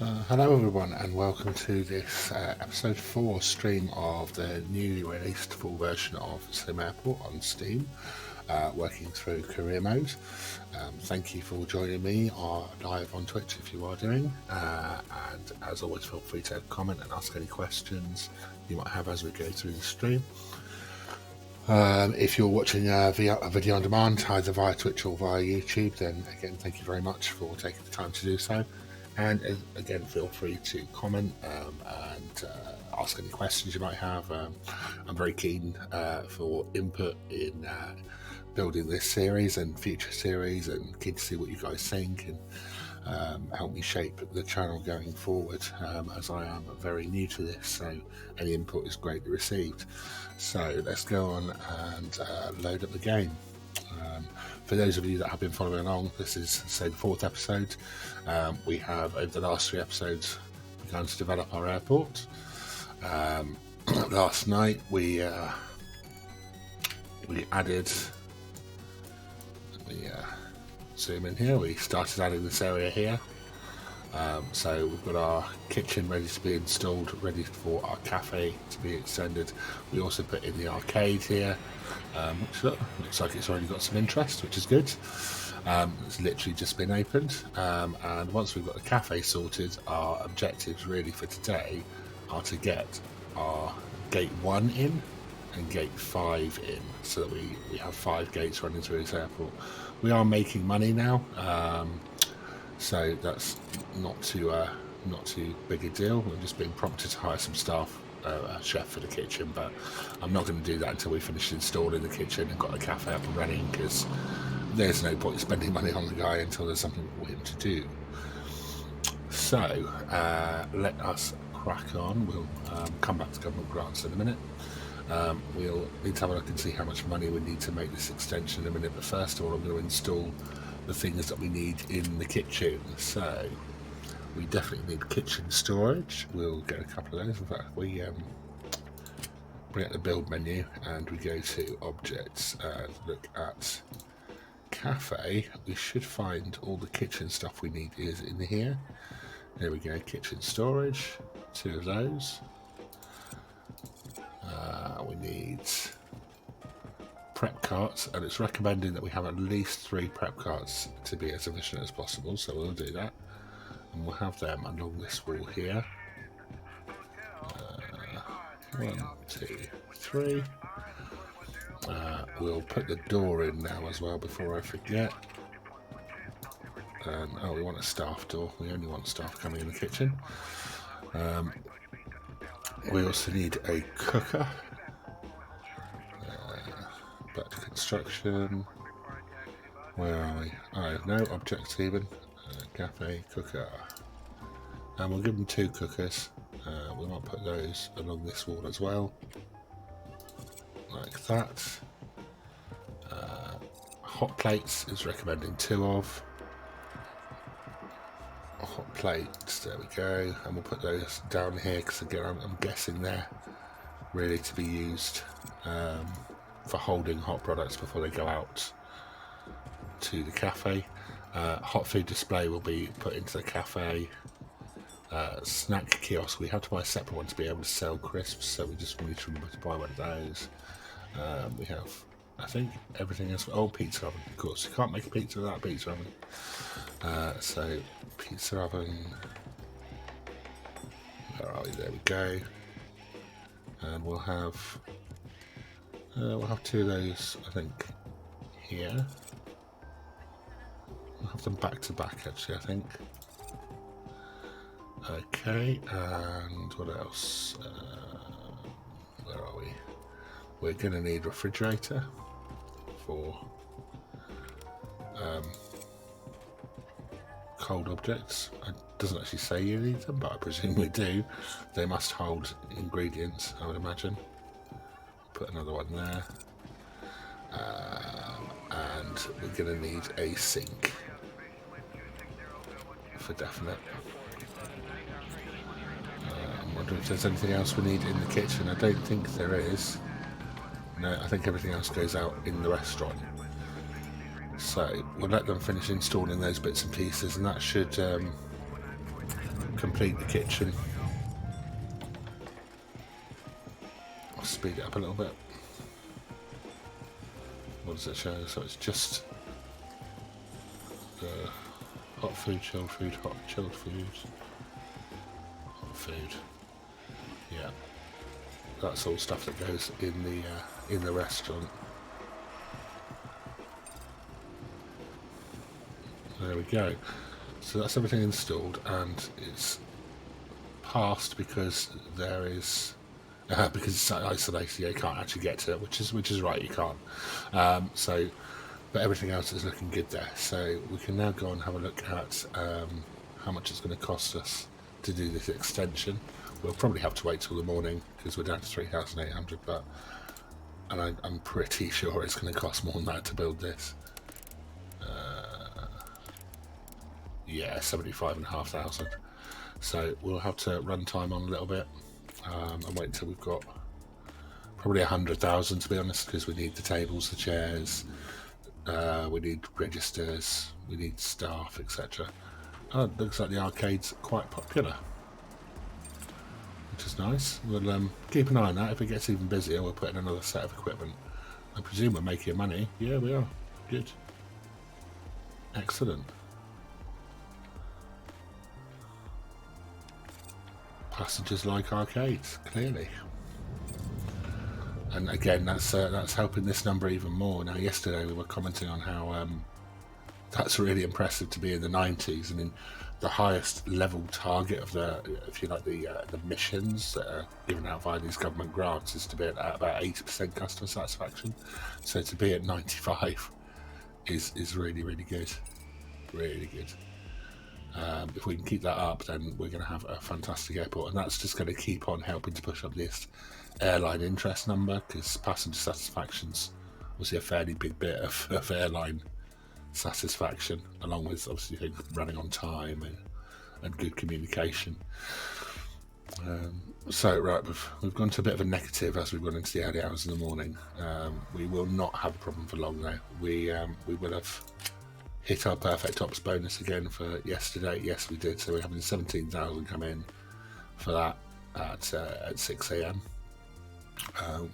Hello everyone and welcome to this episode 4 stream of the newly released full version of SimAirport on Steam, working through career mode. Thank you for joining me live on Twitch if you are doing, and as always feel free to comment and ask any questions you might have as we go through the stream. If you're watching a video on demand either via Twitch or via YouTube, then again thank you very much for taking the time to do so. And again, feel free to comment and ask any questions you might have. I'm very keen for input in building this series and future series, and keen to see what you guys think and help me shape the channel going forward, as I am very new to this, so any input is greatly received. So let's go on and load up the game. For those of you that have been following along, this is, say, the 4th episode. We have, over the last 3 episodes, begun to develop our airport. Last night we added, let me zoom in here, we started adding this area here. So we've got our kitchen ready to be installed, ready for our cafe to be extended. We also put in the arcade here, which looks like it's already got some interest, which is good. It's literally just been opened, and once we've got the cafe sorted, our objectives really for today are to get our gate 1 in and gate 5 in, so that we have 5 gates running through this airport. We are making money now, so that's not too big a deal. We're just being prompted to hire some staff, a chef for the kitchen, but I'm not going to do that until we finish installing the kitchen and got the cafe up and running, because there's no point spending money on the guy until there's something for him to do. So let us crack on. We'll come back to government grants in a minute. We'll need to have a look and see how much money we need to make this extension in a minute, but first of all I'm going to install the things that we need in the kitchen. So we definitely need kitchen storage. We'll get a couple of those. In fact, we bring up the build menu and we go to objects and look at cafe. We should find all the kitchen stuff we need is in here. There we go, kitchen storage, 2 of those. We need prep carts, and it's recommending that we have at least 3 prep carts to be as efficient as possible, so we'll do that, and we'll have them along this wall here. 1, 2, 3. We'll put the door in now as well before I forget. And oh, we want a staff door. We only want staff coming in the kitchen. We also need a cooker. Back to construction. Where are we? Oh, no objects even. Cafe, cooker. And we'll give them 2 cookers. We might put those along this wall as well. Like that. Hot plates is recommending 2 of. Hot plates, there we go. And we'll put those down here because again I'm guessing they're really to be used for holding hot products before they go out to the cafe. Hot food display will be put into the cafe. Snack kiosk, we have to buy a separate one to be able to sell crisps, so we just need to remember to buy one of those. We have, I think, everything else. Oh, pizza oven, of course. You can't make a pizza without a pizza oven. So pizza oven. Where are we? There we go. And we'll have 2 of those, I think, here. We'll have them back to back, actually, I think. Okay, and what else? Where are we? We're going to need refrigerator for cold objects. It doesn't actually say you need them, but I presume we do. They must hold ingredients, I would imagine. Put another one there. And we're going to need a sink for definite. I'm wondering if there's anything else we need in the kitchen. I don't think there is. No, I think everything else goes out in the restaurant. So we'll let them finish installing those bits and pieces, and that should complete the kitchen. I'll speed it up a little bit. What does it show? So it's just hot food, chilled food, hot chilled food, hot food. Yeah, that's all stuff that goes in the restaurant. There we go. So that's everything installed, and it's passed because there is because it's isolated. You can't actually get to it, which is right. You can't. But everything else is looking good there. So we can now go and have a look at how much it's going to cost us to do this extension. We'll probably have to wait till the morning because we're down to 3,800. And I'm pretty sure it's going to cost more than that to build this. Yeah, 75,500. So we'll have to run time on a little bit and wait until we've got probably 100,000 to be honest, because we need the tables, the chairs, we need registers, we need staff, etc. Oh, it looks like the arcade's quite popular, which is nice. We'll keep an eye on that. If it gets even busier, we'll put in another set of equipment. I presume we're making money. Yeah, we are. Good. Excellent. Passengers like arcades, clearly. And again, that's helping this number even more. Now, yesterday we were commenting on how that's really impressive to be in the 90s. I mean, the highest level target of the, if you like, the missions that are given out via these government grants is to be at about 80% customer satisfaction. So to be at 95 is really, really good. Really good. If we can keep that up, then we're going to have a fantastic airport, and that's just going to keep on helping to push up this airline interest number, because passenger satisfaction's obviously a fairly big bit of airline satisfaction, along with obviously things running on time and good communication. So right, we've gone to a bit of a negative as we've gone into the early hours in the morning. We will not have a problem for long though. We will have hit our perfect ops bonus again for yesterday. Yes, we did. So we're having 17,000 come in for that at 6 a.m,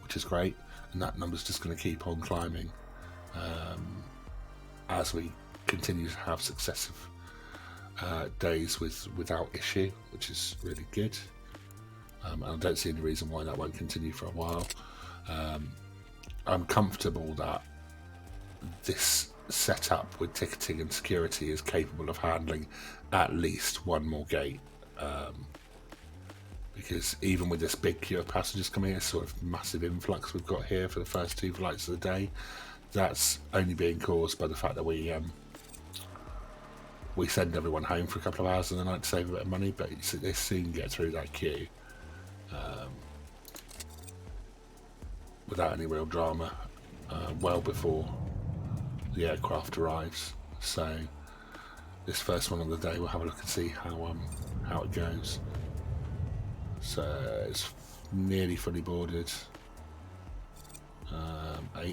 which is great. And that number's just going to keep on climbing as we continue to have successive days without issue, which is really good. And I don't see any reason why that won't continue for a while. I'm comfortable that this setup with ticketing and security is capable of handling at least one more gate, because even with this big queue of passengers coming in, this sort of massive influx we've got here for the first 2 flights of the day, that's only being caused by the fact that we send everyone home for a couple of hours in the night to save a bit of money, but they soon get through that queue without any real drama, well before the aircraft arrives. So this first one of the day, we'll have a look and see how it goes. So it's nearly fully boarded.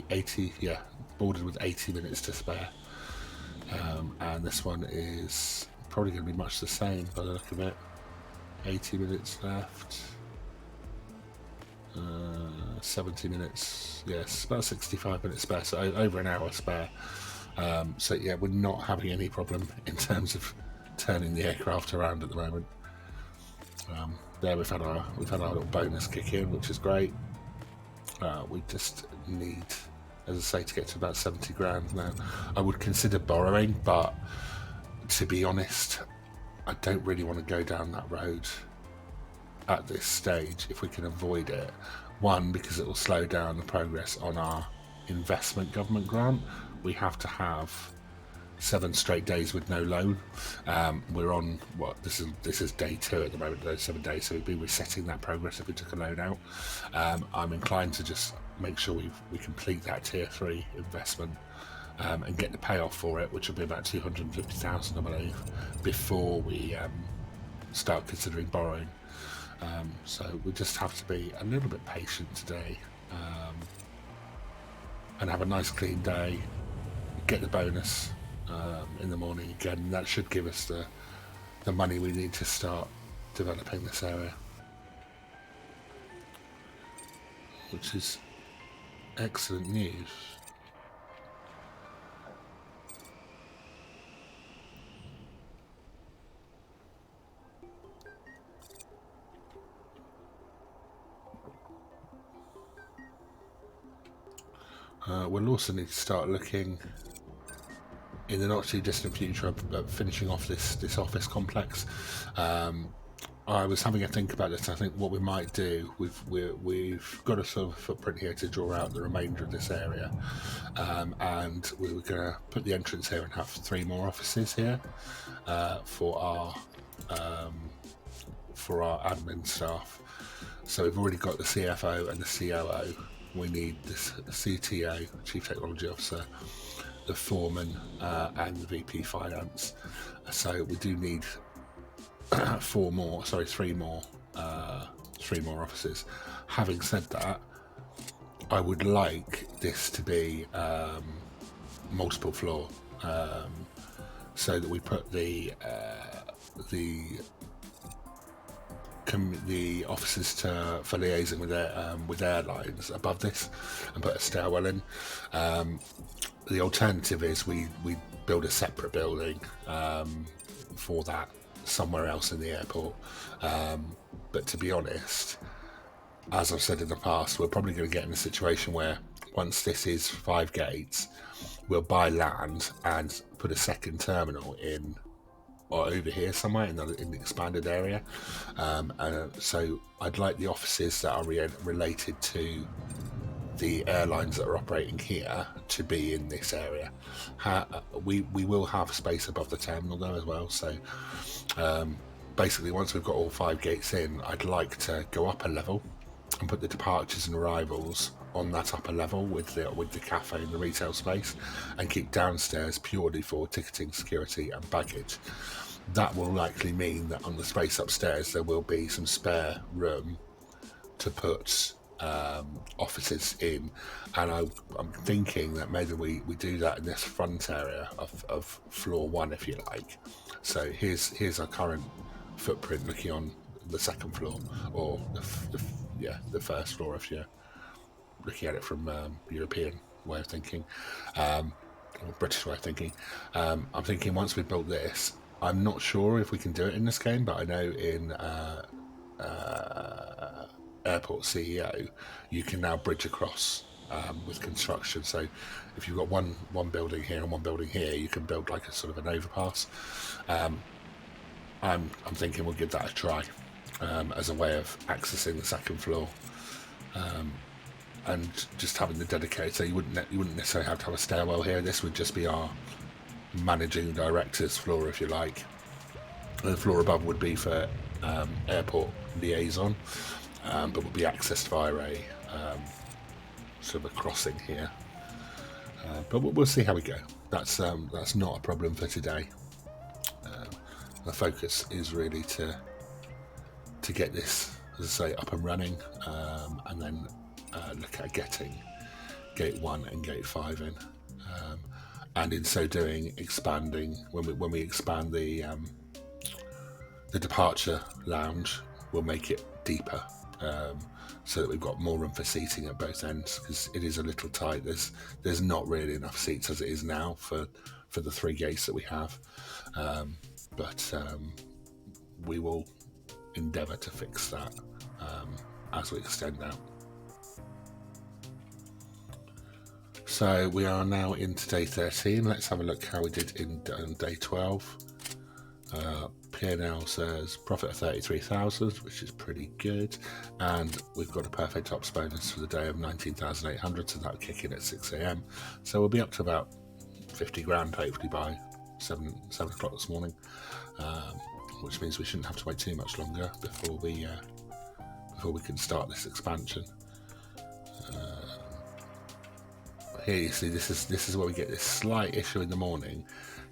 80, yeah, boarded with 80 minutes to spare. And this one is probably going to be much the same by the look of it. 80 minutes left. 70 minutes, yes, about 65 minutes spare, so over an hour spare. So yeah, we're not having any problem in terms of turning the aircraft around at the moment. There we've had our little bonus kick in, which is great. We just need, as I say, to get to about 70 grand now. I would consider borrowing, but to be honest, I don't really want to go down that road at this stage if we can avoid it. One, because it will slow down the progress on our investment government grant. We have to have 7 straight days with no loan. We're on this is day 2 at the moment, those 7 days, so we'd be resetting that progress if we took a loan out. I'm inclined to just make sure we complete that tier 3 investment and get the payoff for it, which will be about 250,000, I believe, before we start considering borrowing. So we just have to be a little bit patient today and have a nice clean day, get the bonus in the morning again. That should give us the money we need to start developing this area, which is excellent news. We'll also need to start looking in the not too distant future of finishing off this office complex. I was having a think about this. I think what we might do, we've got a sort of footprint here to draw out the remainder of this area, and we were going to put the entrance here and have 3 more offices here for our admin staff. So we've already got the CFO and the COO. We need the CTO, Chief Technology Officer, the foreman, and the VP Finance. So we do need 3 more offices. Having said that, I would like this to be multiple floor, so that we put the offices for liaising with airlines above this and put a stairwell in. The alternative is we build a separate building for that somewhere else in the airport. But to be honest, as I've said in the past, we're probably going to get in a situation where once this is 5 gates, we'll buy land and put a second terminal in or over here somewhere in the expanded area. So I'd like the offices that are related to the airlines that are operating here to be in this area. We will have space above the terminal though as well. So basically, once we've got all 5 gates in, I'd like to go up a level and put the departures and arrivals on that upper level with the cafe and the retail space, and keep downstairs purely for ticketing, security and baggage. That will likely mean that on the space upstairs there will be some spare room to put offices in, and I'm thinking that maybe we do that in this front area of floor 1, if you like. So here's our current footprint looking on the second floor, or the first floor if you're looking at it from European way of thinking, or British way of thinking. I'm thinking once we've built this, I'm not sure if we can do it in this game, but I know in Airport CEO you can now bridge across with construction. So if you've got one building here and one building here, you can build like a sort of an overpass. I'm thinking we'll give that a try as a way of accessing the second floor, and just having the dedicated. So you wouldn't necessarily have to have a stairwell here. This would just be our managing director's floor, if you like. And the floor above would be for airport liaison, but would be accessed via a sort of a crossing here. But we'll see how we go. That's not a problem for today. The focus is really to get this, as I say, up and running, and then look at getting gate 1 and gate 5 in, and in so doing expanding. When we expand the departure lounge, we'll make it deeper, so that we've got more room for seating at both ends, because it is a little tight. There's not really enough seats as it is now for the 3 gates that we have, but we will endeavour to fix that as we extend out. So we are now into day 13. Let's have a look how we did in day 12. P&L says profit of 33,000, which is pretty good, and we've got a perfect ops bonus for the day of 19,800, so that'll kick in at 6 a.m. So we'll be up to about 50 grand hopefully by 7 o'clock this morning, which means we shouldn't have to wait too much longer before we can start this expansion. Here you see this is where we get this slight issue in the morning.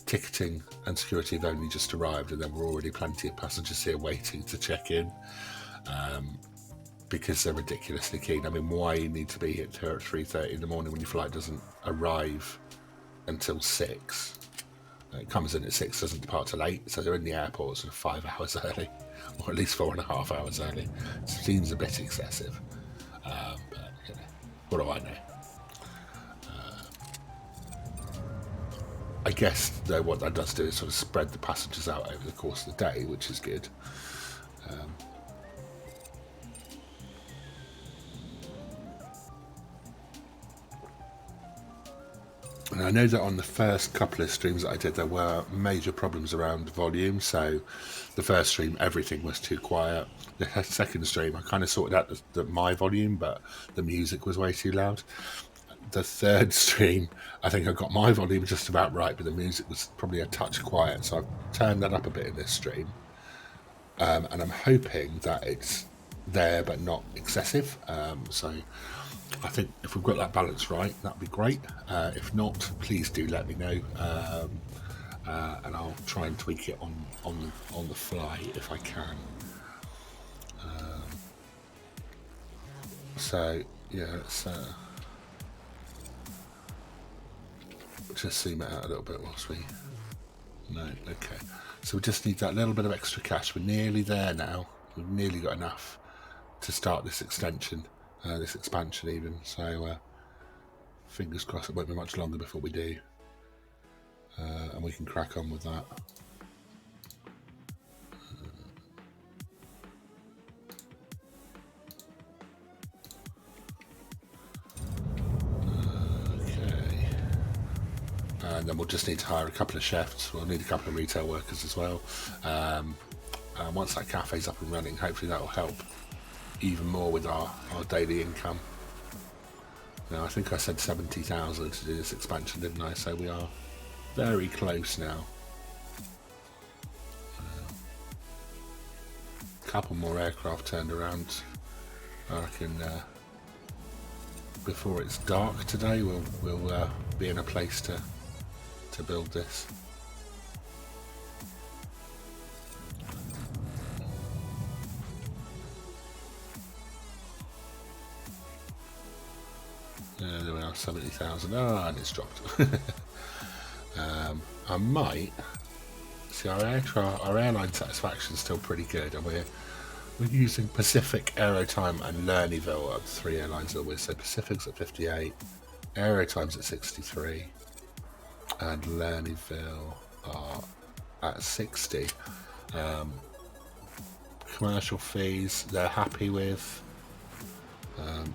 Ticketing and security have only just arrived, and then we're already plenty of passengers here waiting to check in, because they're ridiculously keen. I mean, why you need to be here at 3:30 in the morning when your flight doesn't arrive until 6? It comes in at 6, doesn't depart till 8, so they're in the airport sort of 5 hours early, or at least 4.5 hours early. Seems a bit excessive, but you know, what do I know? I guess though what that does do is sort of spread the passengers out over the course of the day, which is good. And I know that on the first couple of streams that I did, there were major problems around volume. So the first stream, everything was too quiet. The second stream, I kind of sorted out my volume, but the music was way too loud. The third stream, I think I got my volume just about right, but the music was probably a touch quiet. So I've turned that up a bit in this stream. And I'm hoping that it's there, but not excessive. So I think if we've got that balance right, that'd be great. If not, please do let me know, and I'll try and tweak it on the fly if I can. So yeah, let's just zoom it out a little bit whilst we. No, okay. So we just need that little bit of extra cash. We're nearly there now. We've nearly got enough to start this extension. This expansion even, so fingers crossed it won't be much longer before we do, and we can crack on with that. Okay, and then we'll just need to hire a couple of chefs. We'll need a couple of retail workers as well. And once that cafe's up and running, hopefully that will help even more with our daily income. Now I think I said 70,000 to do this expansion, didn't I? So we are very close now. A couple more aircraft turned around. I reckon before it's dark today we'll be in a place to build this. There we are, 70,000. Ah, and it's dropped. I might see our airline satisfaction is still pretty good, and we're using Pacific, Aerotime, and Lernyville are the 3 airlines that we're. So Pacific's at 58, Aerotime's at 63, and Lernyville are at 60. Commercial fees they're happy with.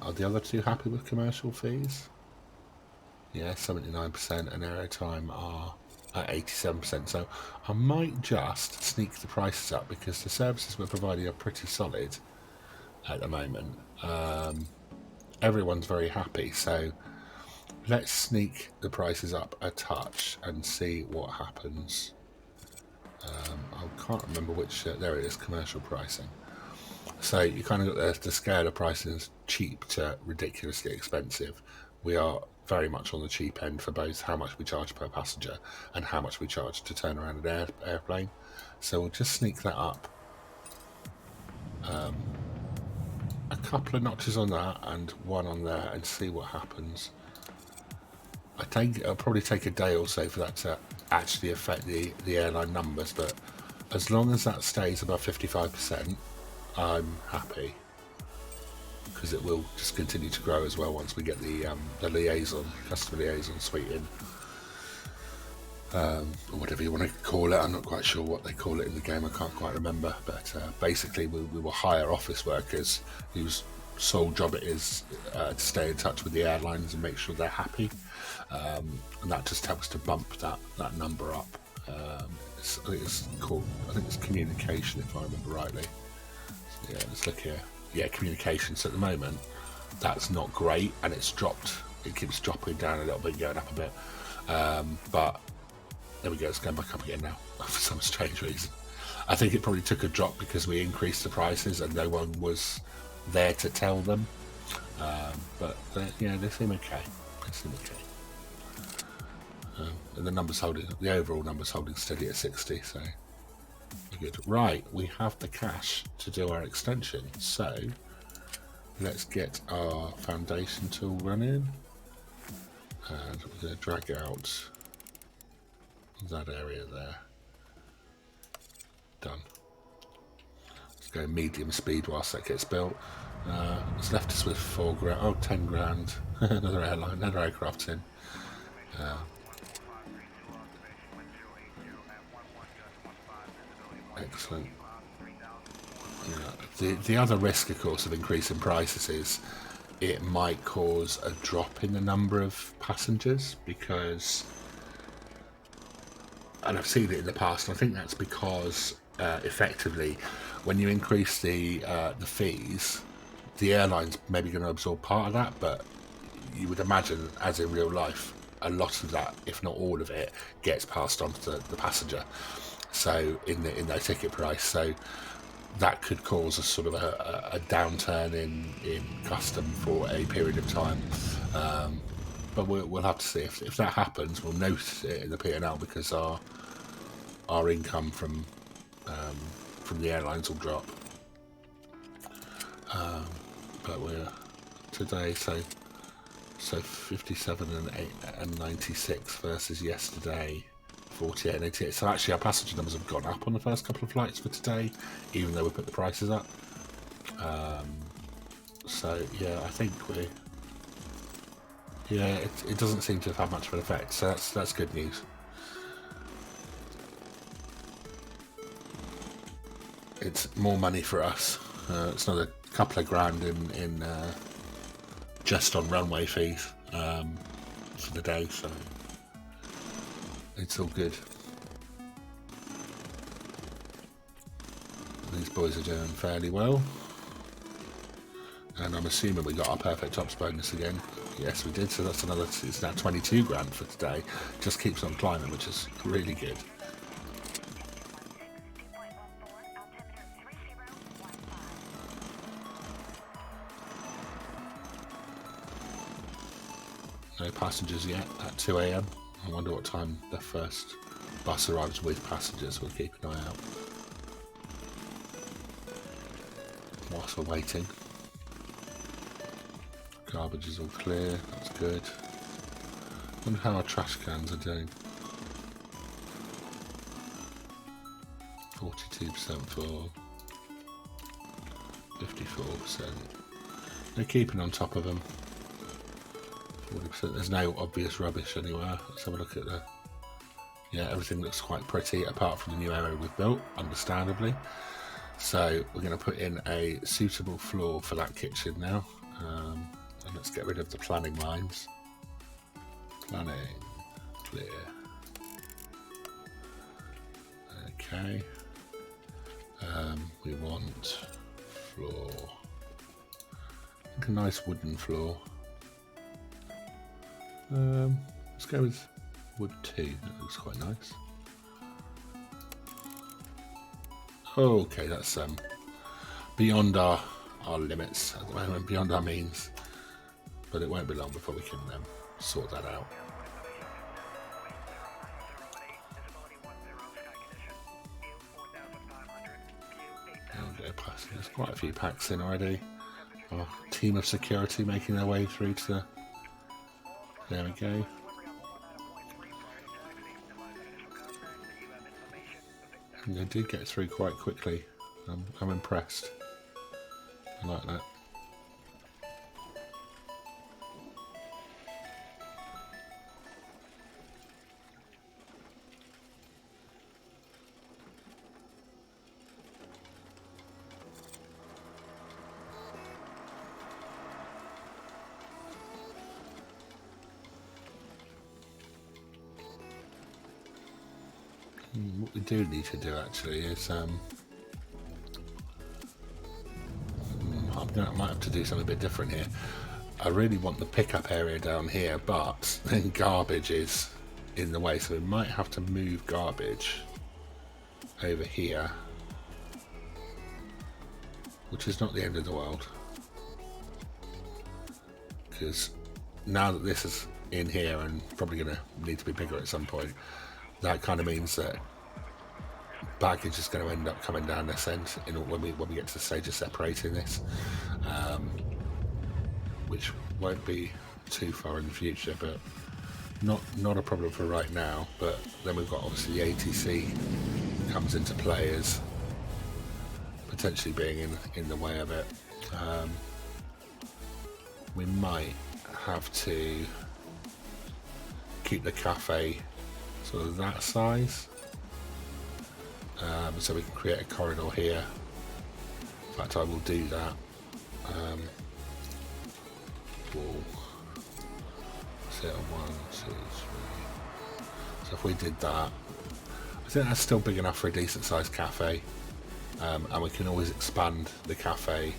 Are the other 2 happy with commercial fees? Yeah, 79%, and Aerotime are at 87%. So I might just sneak the prices up because the services we're providing are pretty solid at the moment. Everyone's very happy, so let's sneak the prices up a touch and see what happens. I can't remember which. There it is, commercial pricing. So you kind of got the scale of pricing is cheap to ridiculously expensive. We are very much on the cheap end for both how much we charge per passenger and how much we charge to turn around an airplane. So we'll just sneak that up a couple of notches on that and 1 on there and see what happens. It'll probably take a day or so for that to actually affect the airline numbers, but as long as that stays above 55%, I'm happy, because it will just continue to grow as well once we get the customer liaison suite in, or whatever you want to call it. I'm not quite sure what they call it in the game. I can't quite remember, but basically we will hire office workers whose sole job it is to stay in touch with the airlines and make sure they're happy, and that just helps to bump that number up. I think it's communication, if I remember rightly. Yeah, let's look here. Yeah, communication. So at the moment, that's not great, and it's dropped. It keeps dropping down a little bit, going up a bit. But there we go. It's going back up again now for some strange reason. I think it probably took a drop because we increased the prices and no one was there to tell them. But yeah, they seem okay. And the numbers the overall numbers holding steady at 60. So. Good. Right, we have the cash to do our extension, so let's get our foundation tool running, and we're going to drag out That area there. Done. Let's go medium speed whilst that gets built. It's left us with 4 grand. Oh, 10 grand. Another airline, another aircraft's in. Excellent. The other risk, of course, of increasing prices is it might cause a drop in the number of passengers because, and I've seen it in the past, and I think that's because effectively when you increase the fees, the airline's maybe going to absorb part of that, but you would imagine, as in real life, a lot of that, if not all of it, gets passed on to the passenger. So in their ticket price, so that could cause a sort of a downturn in custom for a period of time. But we'll have to see if that happens. We'll notice it in the P&L because our income from the airlines will drop. But we're today so 57 and 96 versus yesterday 48 and 88. So actually our passenger numbers have gone up on the first couple of flights for today, even though we put the prices up. So yeah, I think it doesn't seem to have had much of an effect. So that's good news. It's more money for us. It's another couple of grand in just on runway fees for the day, so it's all good. These boys are doing fairly well, and I'm assuming we got our perfect ops bonus again. Yes, we did. So that's another. It's now 22 grand for today. Just keeps on climbing, which is really good. No passengers yet at 2 AM. I wonder what time the first bus arrives with passengers. We'll keep an eye out whilst we're waiting. Garbage is all clear, that's good. I wonder how our trash cans are doing. 42% full, 54%. They're keeping on top of them. 40%. There's no obvious rubbish anywhere. Let's have a look at the. Yeah, everything looks quite pretty, apart from the new area we've built, understandably. So we're going to put in a suitable floor for that kitchen now. And let's get rid of the planning lines. Planning, clear. Okay. We want floor. I think a nice wooden floor. Let's go with wood 2. That looks quite nice. Okay, that's beyond our limits at the moment, beyond our means. But it won't be long before we can sort that out. There's quite a few packs in already. Our team of security making their way through to the. There we go. And they did get through quite quickly. I'm impressed. I like that. What we do need to do actually is I might have to do something a bit different here. I really want the pickup area down here, but then garbage is in the way, so we might have to move garbage over here, which is not the end of the world, because now that this is in here and probably going to need to be bigger at some point, that kind of means that baggage is going to end up coming down this end when we get to the stage of separating this, which won't be too far in the future, but Not a problem for right now, but then we've got obviously the ATC comes into play as potentially being in the way of it. We might have to keep the cafe sort of that size, so we can create a corridor here. In fact, I will do that. We'll set on 1, 2, 3. So if we did that, I think that's still big enough for a decent sized cafe, and we can always expand the cafe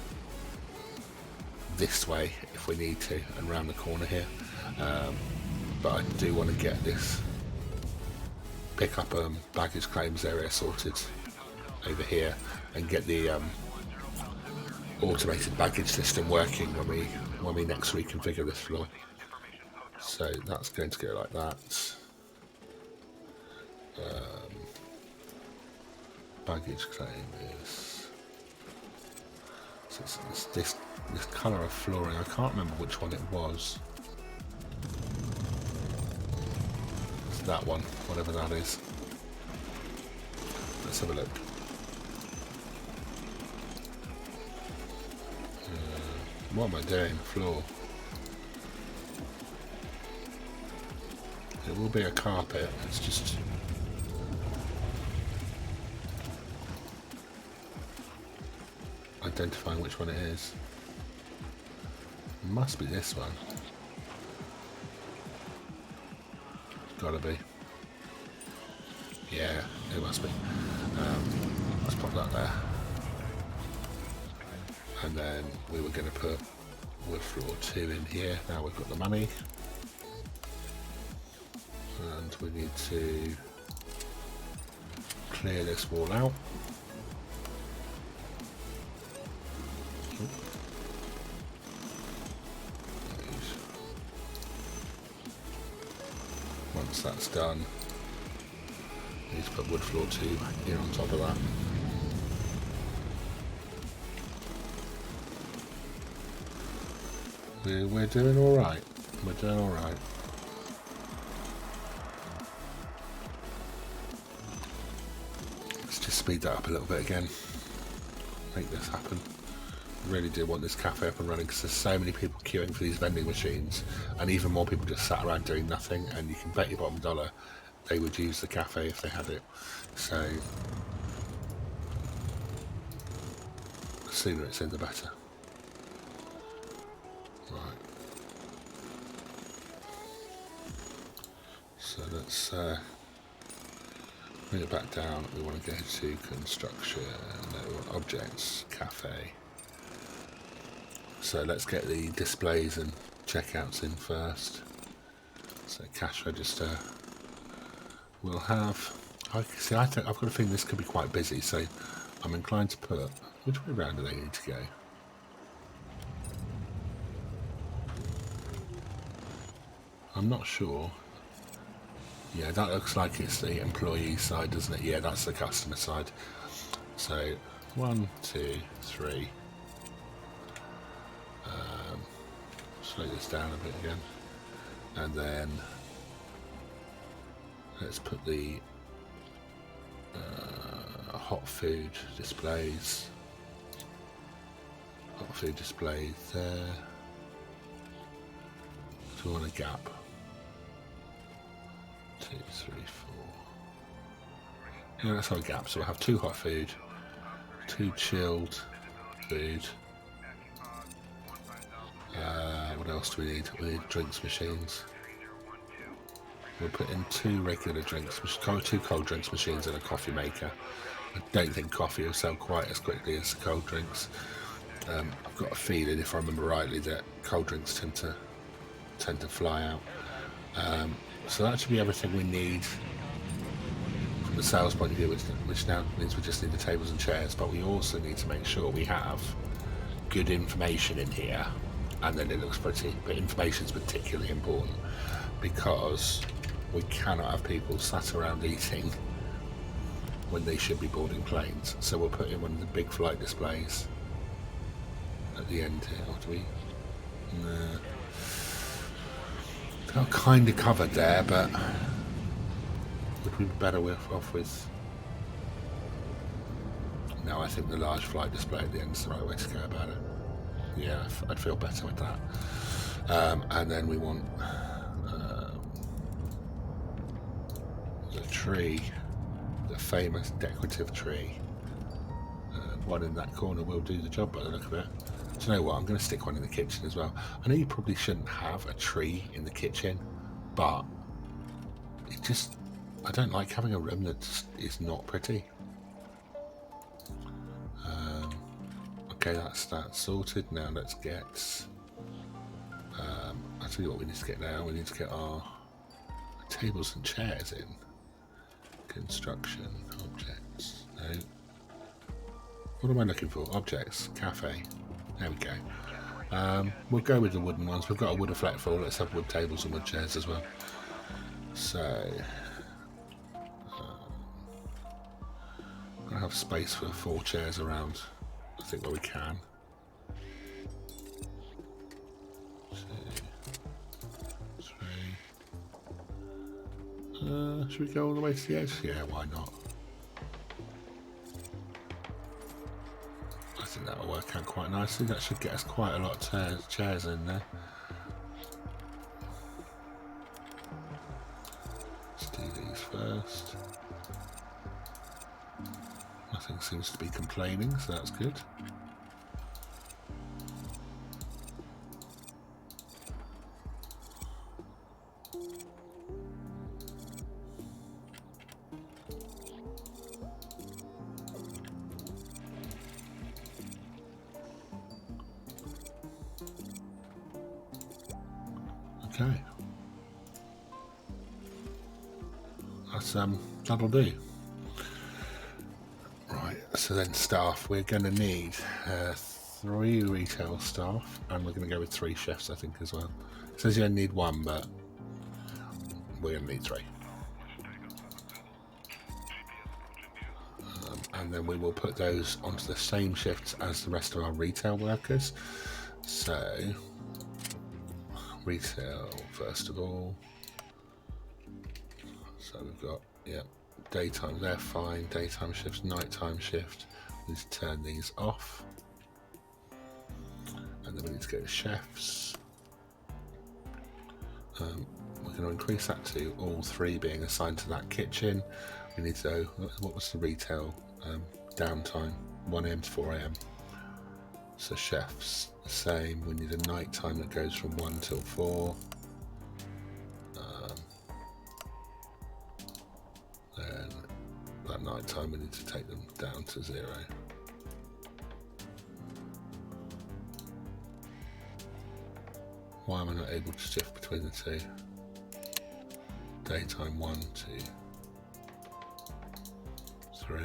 this way if we need to, and round the corner here. But I do want to get this pick up baggage claims area sorted over here, and get the automated baggage system working when we next reconfigure this floor. So that's going to go like that. Baggage claim is so it's this colour of flooring. I can't remember which one it was. It's that one, whatever that is. Let's have a look. What am I doing? Floor. It will be a carpet. It's just identifying which one it is. It must be this one. It's gotta be. Yeah, it must be. Let's pop that there. And then we were going to put wood floor 2 in here. Now we've got the money. And we need to clear this wall out. Once that's done, we need to put wood floor 2 in on top of that. We're doing alright. We're doing alright. Let's just speed that up a little bit again. Make this happen. I really do want this cafe up and running because there's so many people queuing for these vending machines, and even more people just sat around doing nothing, and you can bet your bottom dollar they would use the cafe if they had it. So the sooner it's in, the better. Right. So let's bring it back down. We want to go to construction, no, we want objects, cafe. So let's get the displays and checkouts in first. So cash register. We'll have. I think I've got a feeling this could be quite busy. So I'm inclined to put. Which way round do they need to go? I'm not sure. Yeah, that looks like it's the employee side, doesn't it? Yeah, that's the customer side. So 1, 2, 3. Slow this down a bit again, and then let's put the hot food displays. Hot food displays there. So we want a gap. 2, 3, 4. Yeah, that's our gap. So we'll have 2 hot food, 2 chilled food. What else do we need? We need drinks machines. We'll put in 2 regular drinks, 2 cold drinks machines and a coffee maker. I don't think coffee will sell quite as quickly as the cold drinks. I've got a feeling, if I remember rightly, that cold drinks tend to fly out. So that should be everything we need from the sales point of view, which now means we just need the tables and chairs. But we also need to make sure we have good information in here, and then it looks pretty. But information is particularly important because we cannot have people sat around eating when they should be boarding planes. So we'll put in one of the big flight displays at the end here. Or do we? No. Got kind of covered there, but would we be better off with... No, I think the large flight display at the end is the right way to go about it. Yeah, I'd feel better with that. And then we want the tree, the famous decorative tree. One in that corner will do the job by the look of it. Do you know what? I'm going to stick one in the kitchen as well. I know you probably shouldn't have a tree in the kitchen, but it just... I don't like having a room that is not pretty. Okay, that's that sorted. Now let's get... I'll tell you what we need to get now. We need to get our tables and chairs in. Construction, objects. No. What am I looking for? Objects, cafe. There we go. We'll go with the wooden ones. We've got a wood flat floor. Let's have wood tables and wood chairs as well. So... I have space for 4 chairs around, I think, where we can. 2, 3. Should we go all the way to the edge? Yeah, why not? I think that'll work out quite nicely. That should get us quite a lot of chairs in there. Let's do these first. Nothing seems to be complaining, so that's good. Okay. That's that'll do. So then staff, we're going to need 3 retail staff, and we're going to go with 3 chefs, I think, as well. It says you only need 1, but we're going to need 3. And then we will put those onto the same shifts as the rest of our retail workers. So, retail, first of all. So we've got, yeah. Daytime, they're fine. Daytime shifts, nighttime shift. We need to turn these off. And then we need to go to chefs. We're going to increase that to all 3 being assigned to that kitchen. We need to know, what was the retail downtime? 1 AM to 4 AM. So chefs, the same. We need a nighttime that goes from 1 till 4. And that night time we need to take them down to 0. Why am I not able to shift between the 2? Daytime 1, 2, 3,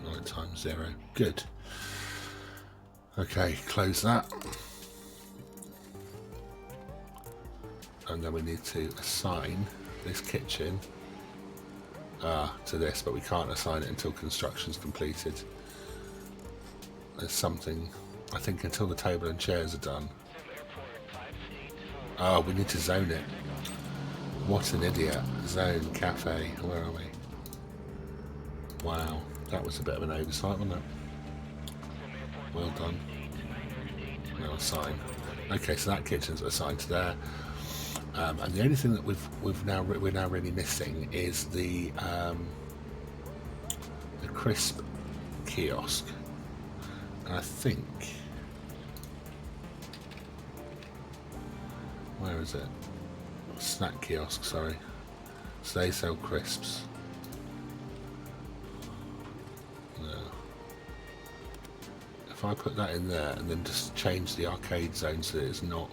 nighttime 0. Good. Okay, close that. And then we need to assign this kitchen to this, but we can't assign it until construction's completed. There's something, I think, until the table and chairs are done. Oh, we need to zone it. What an idiot. Zone, cafe, where are we? Wow, that was a bit of an oversight, wasn't it? Well done. Now assign. Okay, so that kitchen's assigned to there. And the only thing that we're now really missing is the crisp kiosk. And I think, where is it? Snack kiosk, sorry. So they sell crisps. No. If I put that in there and then just change the arcade zone so that it's not.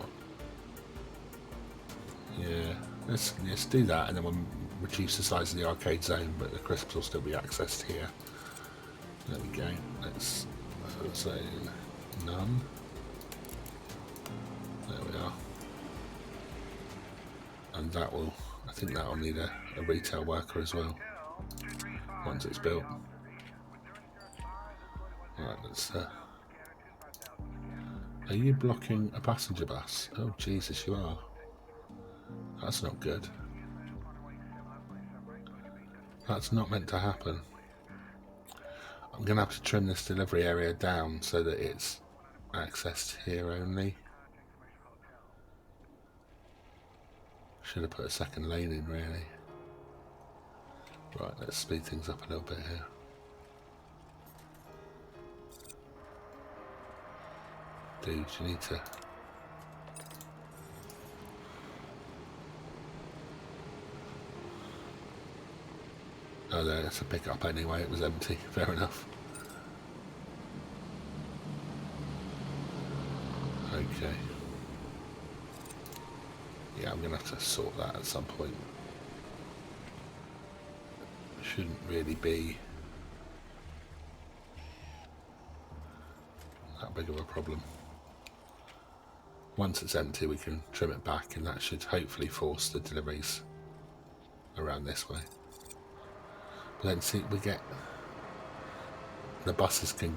Yeah, let's do that, and then we'll reduce the size of the arcade zone, but the crisps will still be accessed here. There we go. Let's say none. There we are. And that will, I think that will need a retail worker as well, once it's built. Right, let's... Are you blocking a passenger bus? Oh, Jesus, you are. That's not good. That's not meant to happen. I'm going to have to trim this delivery area down so that it's accessed here only. Should have put a second lane in, really. Right, let's speed things up a little bit here. Dude, you need to... Oh, there, it's a pickup anyway, it was empty, fair enough. Okay. Yeah, I'm going to have to sort that at some point. Shouldn't really be that big of a problem. Once it's empty, we can trim it back, and that should hopefully force the deliveries around this way. But then see, we get the buses can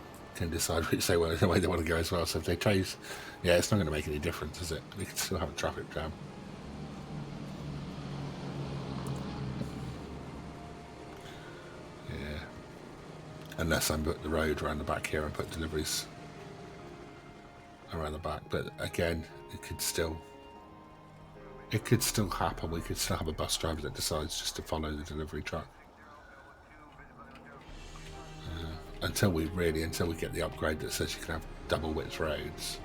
decide which way they want to go as well. So if they chose, yeah, it's not going to make any difference, is it? We can still have a traffic jam. Yeah, unless I put the road around the back here and put deliveries around the back. But again, it could still happen. We could still have a bus driver that decides just to follow the delivery truck. Until we get the upgrade that says you can have double width roads,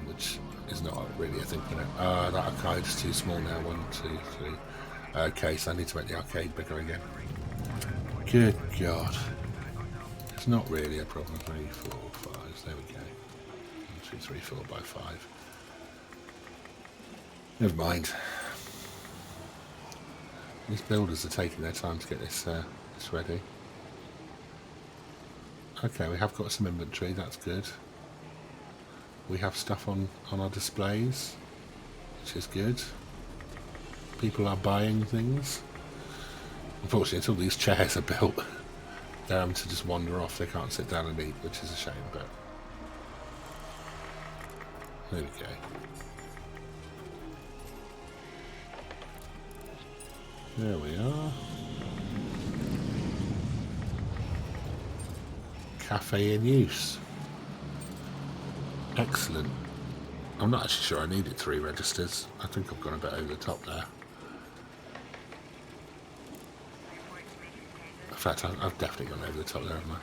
which is not really a thing for it. That arcade's too small now. 1, 2, 3. Okay, so I need to make the arcade bigger again. Good God. It's not really a problem. 3, 4, 5. There we go. 1, 2, 3, 4 by 5. Never mind. These builders are taking their time to get this ready. Okay, we have got some inventory, that's good. We have stuff on our displays, which is good. People are buying things. Unfortunately, until these chairs are built, they're having to just wander off. They can't sit down and eat, which is a shame, but there we go. There we are. Cafe in use. Excellent. I'm not actually sure I needed 3 registers. I think I've gone a bit over the top there. In fact, I've definitely gone over the top there, haven't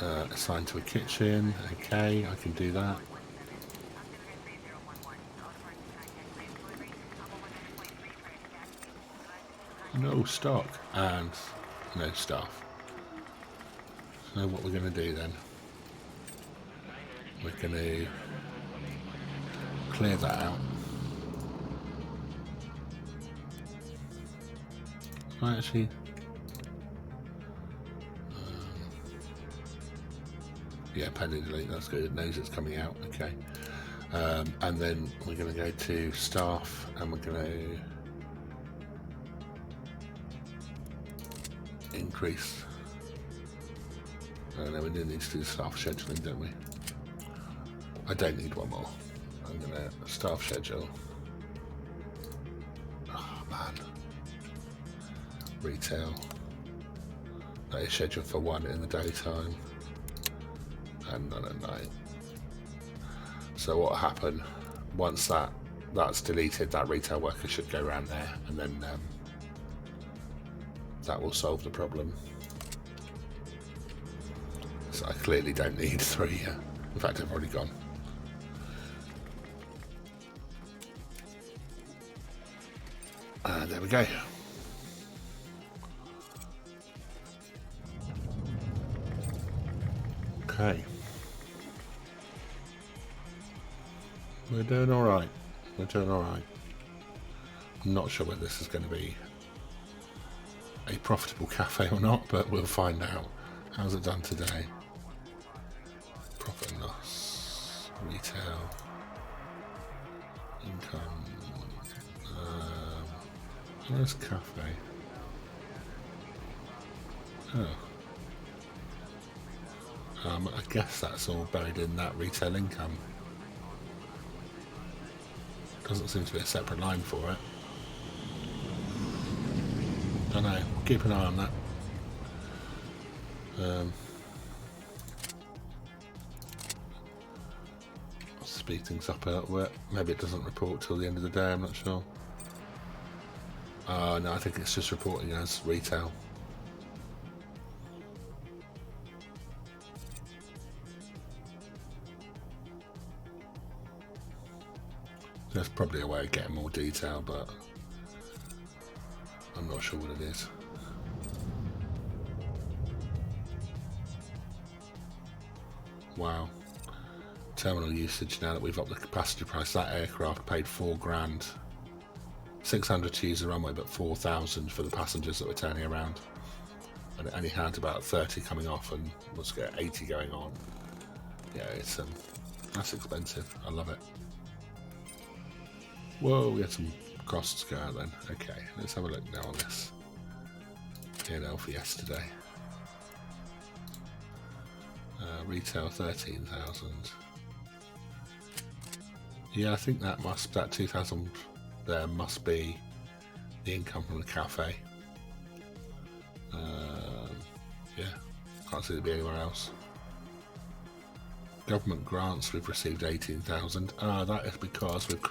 I? Assigned to a kitchen. Okay, I can do that. No stock and no staff. So what we're going to do then, we're going to clear that out. Actually, yeah, pending delete, that's good. It knows it's coming out. Okay, and then we're going to go to staff, and we're going to increase. No, we do need to do staff scheduling, don't we? I don't need one more. I'm going to staff schedule. Oh, man. Retail. That is scheduled for 1 in the daytime and none at night. So what will happen, once that's deleted, that retail worker should go around there, and then that will solve the problem. So I clearly don't need 3 here. In fact, I've already gone. There we go. Okay. We're doing alright. We're doing alright. I'm not sure whether this is going to be a profitable cafe or not, but we'll find out. How's it done today? Profit and loss, retail, income, where's cafe? Oh. I guess that's all buried in that retail income. Doesn't seem to be a separate line for it. Don't know. Keep an eye on that. Speed things up a little bit. Maybe it doesn't report till the end of the day. I'm not sure. No, I think it's just reporting as retail. There's probably a way of getting more detail, but I'm not sure what it is. Wow. Terminal usage now that we've upped the capacity price. That aircraft paid $4,000. 600 to use the runway, but 4,000 for the passengers that were turning around. And it only had about 30 coming off and let's get 80 going on. Yeah, it's that's expensive. I love it. Whoa, we had some costs go out then. Okay, let's have a look now on this P&L for yesterday. Retail 13,000. Yeah, I think that 2,000 there must be the income from the cafe. Yeah, can't see it be anywhere else. Government grants, we've received 18,000. That is because we've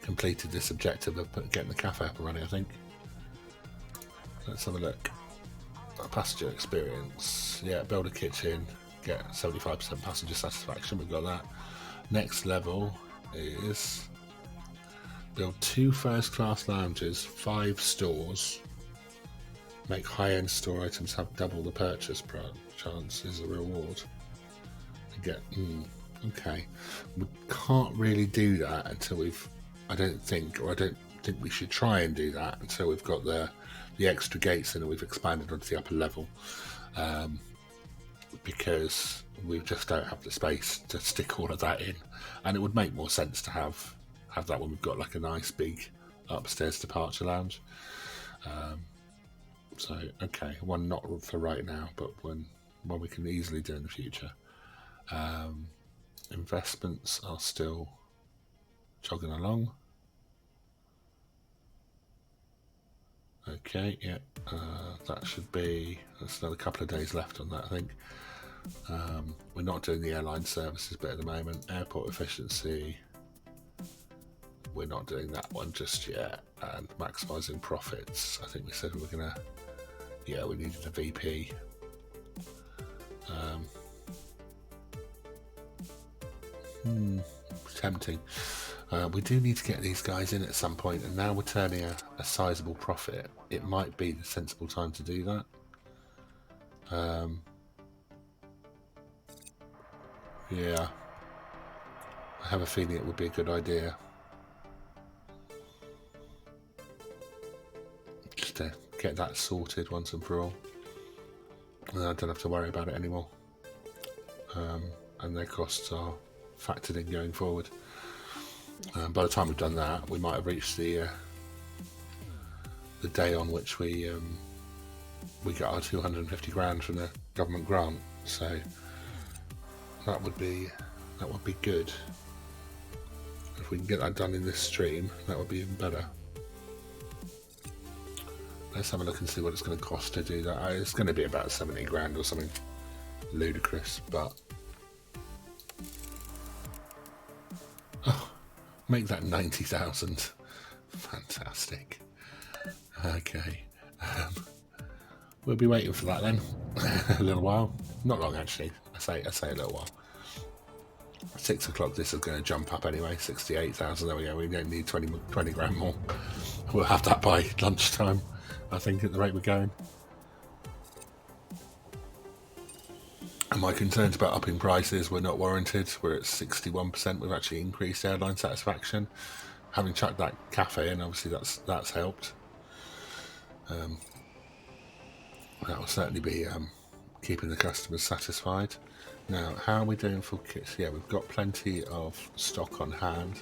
completed this objective of getting the cafe up and running, I think. Let's have a look. Passenger experience. Yeah, build a kitchen, get 75% passenger satisfaction. We've got that. Next level is build 2 first-class lounges, 5 stores, make high-end store items have double the purchase chance as a reward. Okay. We can't really do that until I don't think we should try and do that until we've got the extra gates in and we've expanded onto the upper level, because we just don't have the space to stick all of that in, and it would make more sense to have that when we've got like a nice big upstairs departure lounge. So okay, one not for right now, but one we can easily do in the future. Investments are still jogging along. Okay, yeah, that should be, there's another couple of days left on that, I think. We're not doing the airline services bit at the moment. Airport efficiency, we're not doing that one just yet. And maximising profits, I think we said we were going to, yeah, we needed a VP. Tempting. We do need to get these guys in at some point, and now we're turning a sizable profit. It might be the sensible time to do that. Yeah, I have a feeling it would be a good idea. Just to get that sorted once and for all. And I don't have to worry about it anymore. And their costs are factored in going forward. By the time we've done that, we might have reached the day on which we get our 250 grand from the government grant. So that would be good. If we can get that done in this stream, that would be even better. Let's have a look and see what it's going to cost to do that. It's going to be about 70 grand or something ludicrous, but make that 90,000. Fantastic. Okay. We'll be waiting for that then. A little while. Not long actually. I say a little while. 6 o'clock this is going to jump up anyway. 68,000. There we go. We don't need 20 grand more. We'll have that by lunchtime, I think, at the rate we're going. And my concerns about upping prices were not warranted. We're at 61%. We've actually increased airline satisfaction. Having chucked that cafe in, obviously that's helped. That will certainly be keeping the customers satisfied. Now, how are we doing for kits? Yeah, we've got plenty of stock on hand.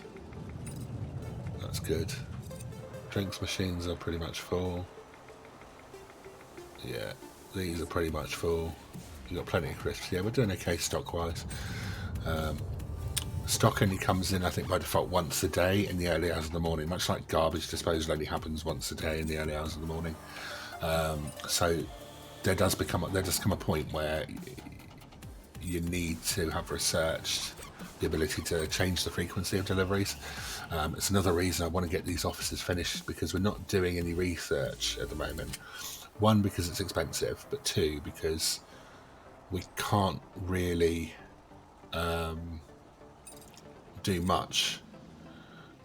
That's good. Drinks machines are pretty much full. Yeah, these are pretty much full. We've got plenty of crisps. Yeah, we're doing okay stock-wise. Stock only comes in, I think, by default once a day in the early hours of the morning, much like garbage disposal only happens once a day in the early hours of the morning. So there does come a point where you need to have researched the ability to change the frequency of deliveries. It's another reason I want to get these offices finished, because we're not doing any research at the moment. One, because it's expensive, but two, because we can't really do much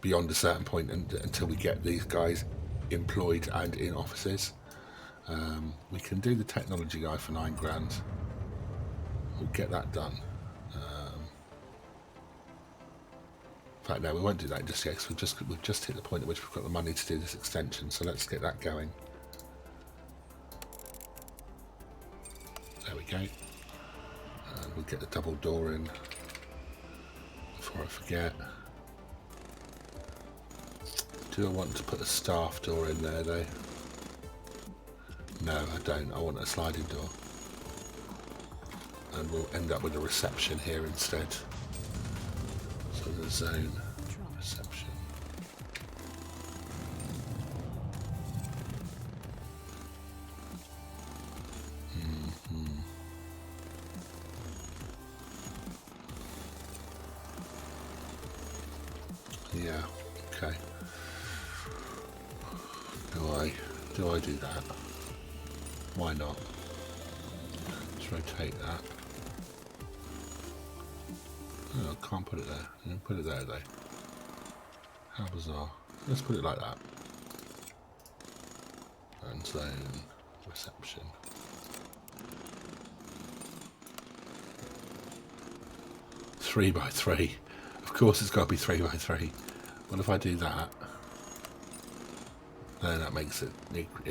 beyond a certain point until we get these guys employed and in offices. We can do the technology guy for £9,000. We'll get that done. In fact, no, we won't do that just yet, because we've just hit the point at which we've got the money to do this extension. So let's get that going. There we go. And we'll get the double door in before I forget. Do I want to put a staff door in there though? No, I don't. I want a sliding door. And we'll end up with a reception here instead. So the zone reception. Yeah, okay. Do I do that? Why not? Let's rotate that. Oh, I can't put it there. I didn't put it there though. How bizarre. Let's put it like that. And zone reception. Three by three. Of course it's got to be 3 by 3. What if I do that? Then that makes it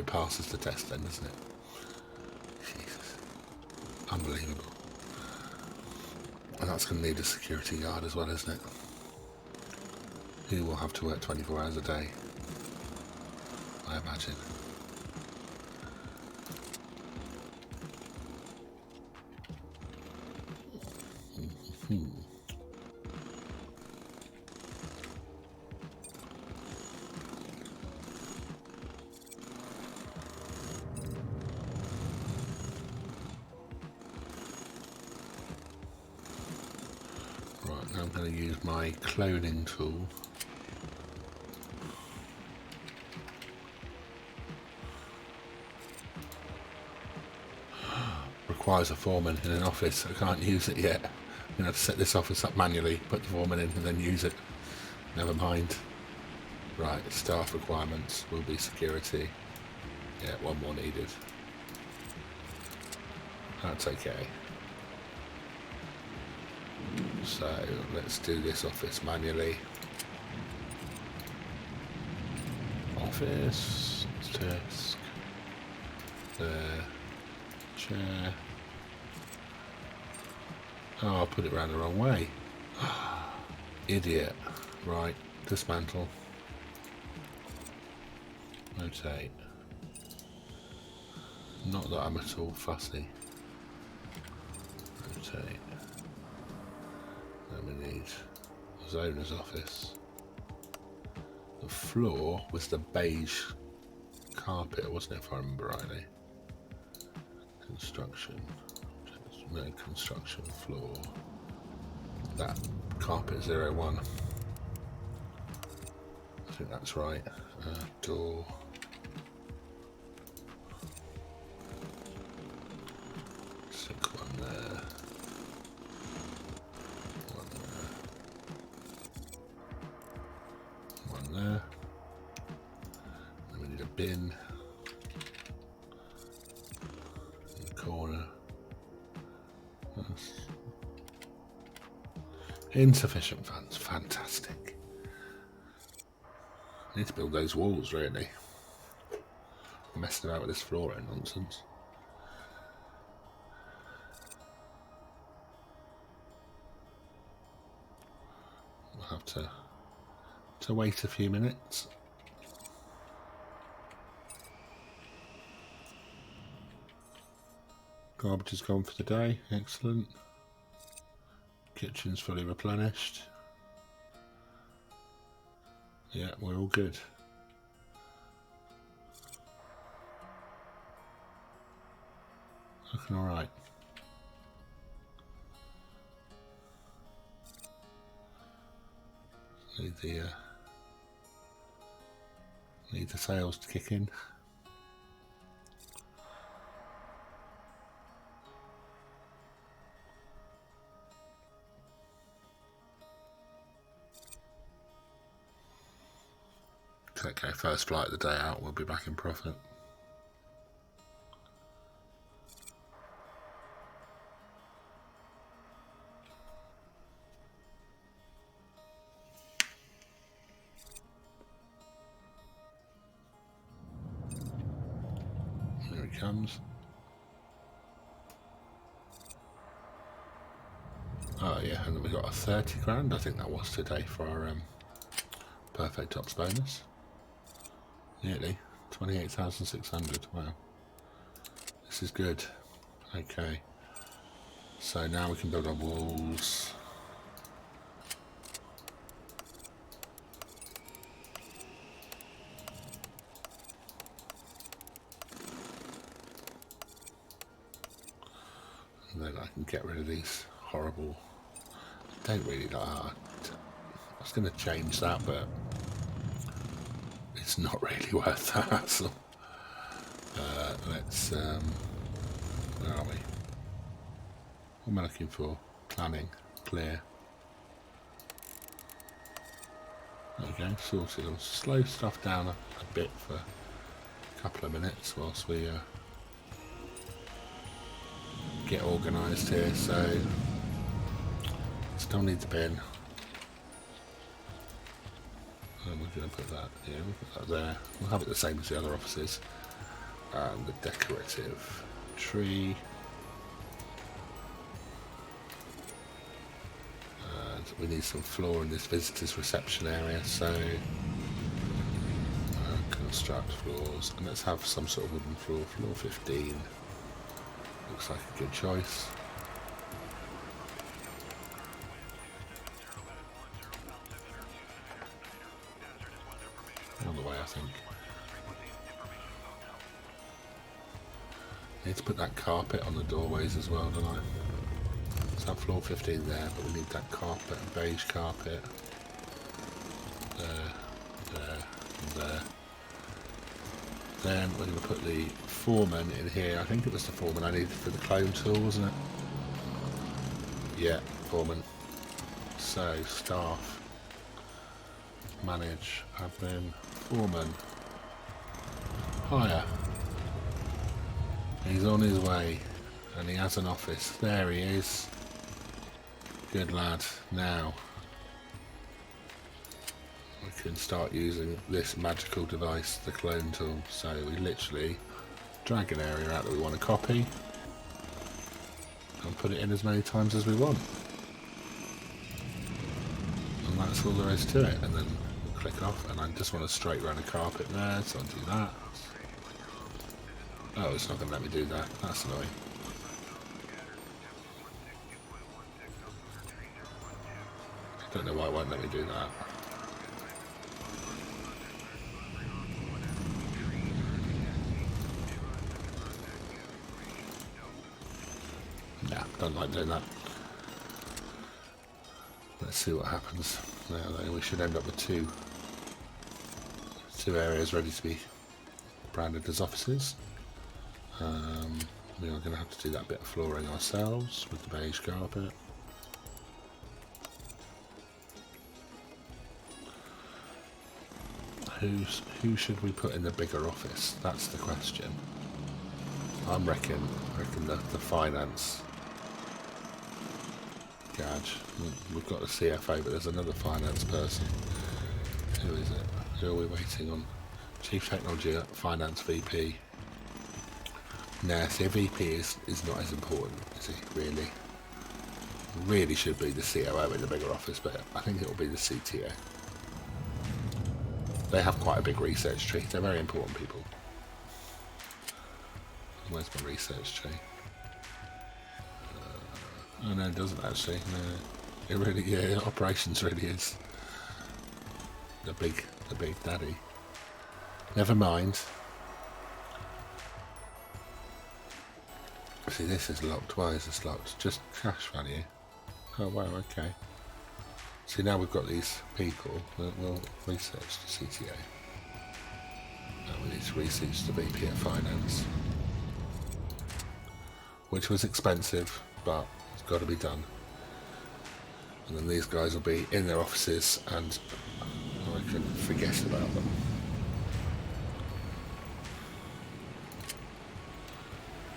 passes the test then, doesn't it? Jesus. Unbelievable. And that's going to need a security guard as well, isn't it? Who will have to work 24 hours a day, I imagine. Right, now I'm going to use my cloning tool. Requires a foreman in an office. I can't use it yet. I'm going to have to set this office up manually, put the foreman in and then use it. Never mind. Right, staff requirements will be security. Yeah, one more needed. That's okay. So let's do this office manually. Office, desk, there, chair. Oh, I put it around the wrong way. Idiot. Right, dismantle. Rotate. Not that I'm at all fussy. Rotate. Then we need his owner's office. The floor was the beige carpet, wasn't it, if I remember rightly? Construction. No, construction floor. That carpet 01. I think that's right. Door. Stick one there. One there. One there. Then we need a bin. In the corner. That's insufficient funds. Fantastic. I need to build those walls, really. I'm messing about with this flooring nonsense. We'll have to wait a few minutes. Garbage is gone for the day. Excellent. Kitchen's fully replenished. Yeah, we're all good. Looking alright. Need the sales to kick in. Okay, first flight of the day out, we'll be back in profit. Here he comes. Oh yeah, and then we got a 30 grand, I think that was today, for our perfect ops bonus. Nearly 28,600. Wow, this is good. Okay, so now we can build our walls. And then I can get rid of these horrible. I don't really like. I was going to change that, but it's not really worth the hassle. Let's. Where are we? What am I looking for? Planning. Clear. There we go. Sorted. I'll slow stuff down a bit for a couple of minutes whilst we get organised here. So still need the bin. And we're going to put that here. We'll put that there. We'll have it the same as the other offices. And the decorative tree. And we need some floor in this visitors reception area, so construct floors, and let's have some sort of wooden floor. Floor 15 looks like a good choice. On the way, I think. Need to put that carpet on the doorways as well, don't I? Let's have floor 15 there, but we need that carpet, a beige carpet. There, and there. Then we're going to put the foreman in here. I think it was the foreman I needed for the clone tool, wasn't it? Yeah, foreman. So, staff. Manage, admin, foreman. Hire. He's on his way, and he has an office. There he is. Good lad. Now we can start using this magical device, the clone tool. So we literally drag an area out that we want to copy and put it in as many times as we want. And that's all there is to it. And then we'll click off, and I just want to straight run a carpet there, so I'll do that. Oh, it's not going to let me do that. That's annoying. I don't know why it won't let me do that. Nah, don't like doing that. Let's see what happens. Now then, we should end up with two areas ready to be branded as offices. We are going to have to do that bit of flooring ourselves with the beige carpet. Who should we put in the bigger office? That's the question. I'm reckon the finance. Gaj. We've got the CFO, but there's another finance person. Who is it? Who are we waiting on? Chief Technology, Finance VP. Nah, see, a VP is not as important, is he, really? Really should be the COO in the bigger office, but I think it will be the CTO. They have quite a big research tree. They're very important people. Where's my research tree? Oh no, it doesn't actually. No, it really, yeah, operations really is the the big daddy. Never mind. See, this is locked. Why is this locked? Just cash value. Oh wow, okay. See, now we've got these people. We'll research the CTA. We need to research the VP of Finance, which was expensive, but it's got to be done. And then these guys will be in their offices, and I can forget about them.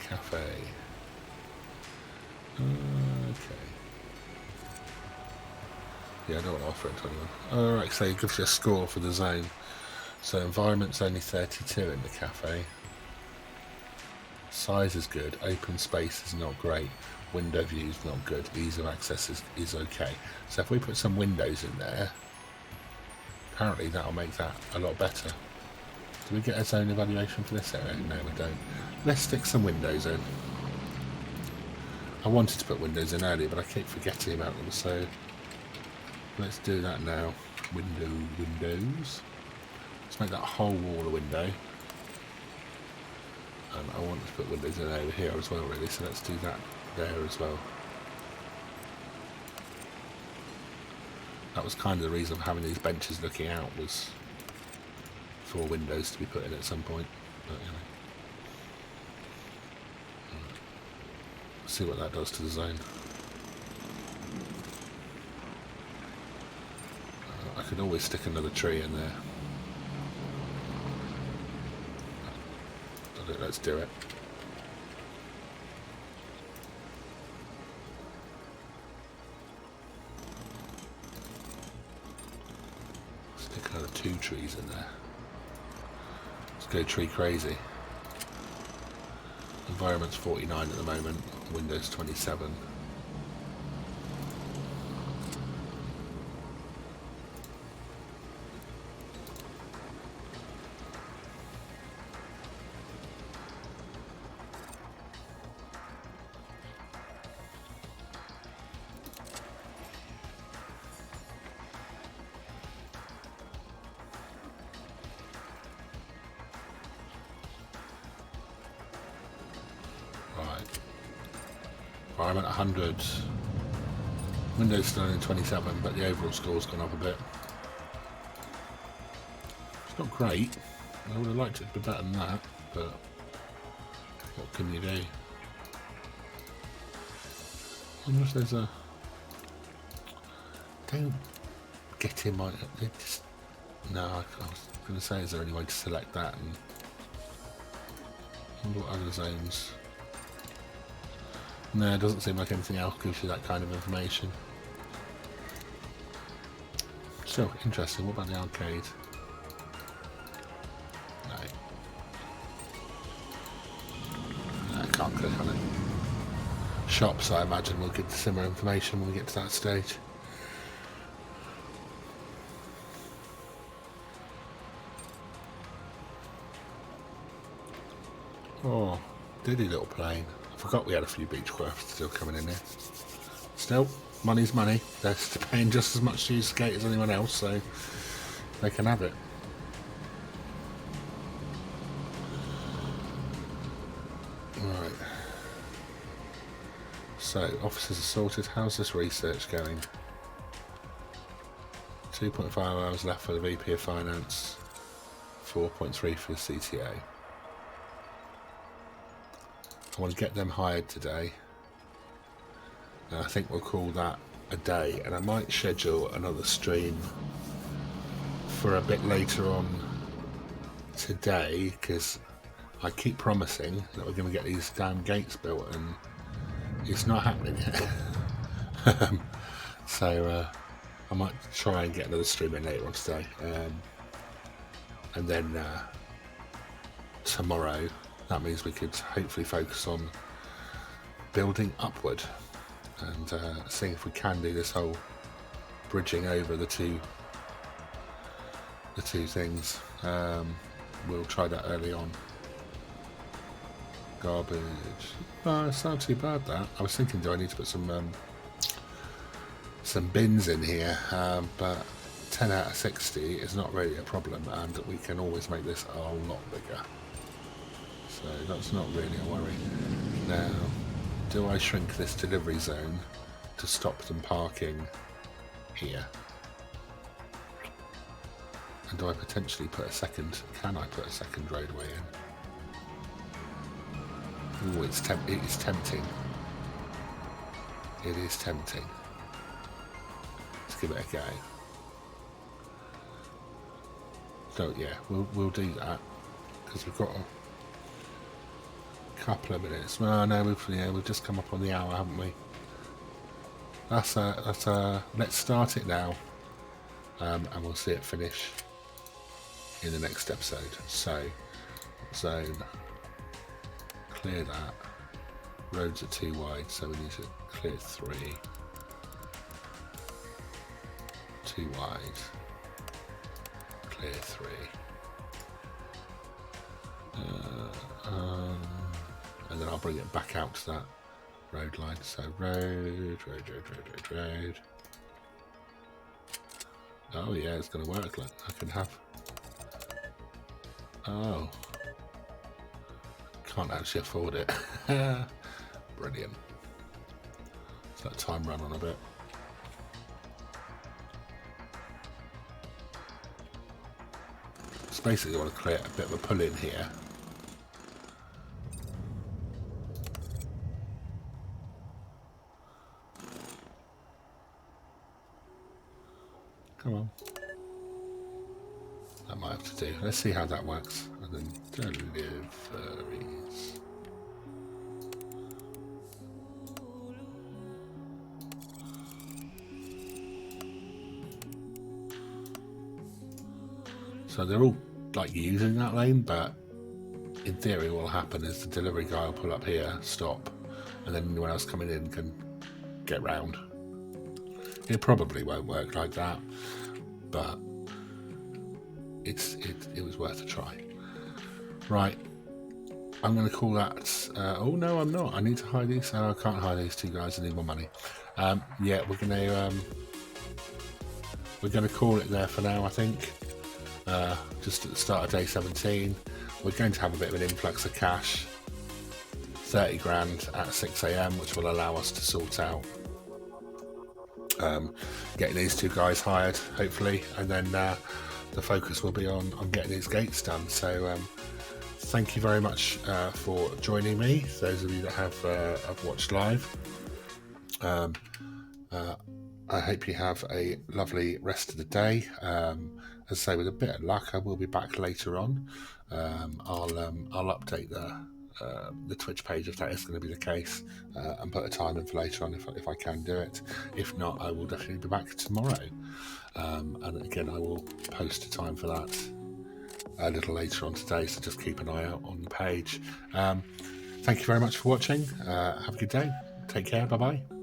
Cafe. Okay. Yeah, I don't want to offer it to anyone. Alright, so it gives you a score for the zone. So environment's only 32 in the cafe. Size is good. Open space is not great. Window view is not good. Ease of access is okay. So if we put some windows in there, apparently that'll make that a lot better. Do we get a zone evaluation for this area? No, we don't. Let's stick some windows in. I wanted to put windows in earlier, but I keep forgetting about them, so let's do that now. Windows. Let's make that whole wall a window. And I want to put windows in over here as well, really, so let's do that there as well. That was kind of the reason for having these benches looking out, was for windows to be put in at some point. But, you know. See what that does to the zone. I could always stick another tree in there. Let's do it. Stick another 2 trees in there. Let's go tree crazy. Environment's 49 at the moment, Windows 27. Environment 100. Windows still only 27, but the overall score's gone up a bit. It's not great. I would have liked it to be better than that, but what can you do? I wonder if there's a... Don't get in my... Just... No, I was going to say, is there any way to select that? And I wonder what other zones... No, it doesn't seem like anything else gives you that kind of information. Still interesting. What about the arcade? No. No, I can't click on it. Shops, I imagine, will give similar information when we get to that stage. Oh, diddy little plane. I forgot we had a few Beechcrafts still coming in here. Still, money's money. They're paying just as much to use skate as anyone else, so they can have it. Right. So, officers are sorted. How's this research going? 2.5 hours left for the VP of Finance. 4.3 for the CTA. I want to get them hired today, and I think we'll call that a day, and I might schedule another stream for a bit later on today, because I keep promising that we're going to get these damn gates built, and it's not happening yet. So I might try and get another stream in later on today, and then tomorrow, that means we could hopefully focus on building upward and seeing if we can do this whole bridging over the two things. We'll try that early on. Garbage. No, it's not too bad, that. I was thinking, do I need to put some bins in here? But 10 out of 60 is not really a problem, and we can always make this a lot bigger. So that's not really a worry. Now, do I shrink this delivery zone to stop them parking here? And do I potentially put a second, can I put a second roadway in? Ooh, it is tempting. It is tempting. Let's give it a go. So yeah, we'll do that because we've got a couple of minutes. Well, no, we've just come up on the hour, haven't we? Let's start it now, and we'll see it finish in the next episode. So, zone, clear that. Roads are too wide, so we need to clear 3. Too wide. Clear 3. And then I'll bring it back out to that road line. So road. Oh yeah, it's going to work. Look, I can have. Oh, can't actually afford it. Brilliant. So that time run on a bit. So basically, I want to create a bit of a pull in here. Come on. That might have to do. Let's see how that works. And then deliveries. So they're all like using that lane, but in theory what will happen is the delivery guy will pull up here, stop, and then anyone else coming in can get round. It probably won't work like that, but it was worth a try. Right, I'm going to call that. Oh no, I'm not. I need to hide these. I can't hide these two guys. I need more money. Yeah, we're going to call it there for now. I think. Just at the start of day 17, we're going to have a bit of an influx of cash. 30 grand at 6 AM, which will allow us to sort out getting these two guys hired, hopefully, and then the focus will be on getting these gates done. So thank you very much for joining me, those of you that have watched live. I hope you have a lovely rest of the day. As I say, with a bit of luck, I will be back later on. I'll update the Twitch page if that is going to be the case, and put a time in for later on if I can do it. If not, I will definitely be back tomorrow. And again, I will post a time for that a little later on today, so just keep an eye out on the page. Thank you very much for watching. Have a good day. Take care. Bye bye.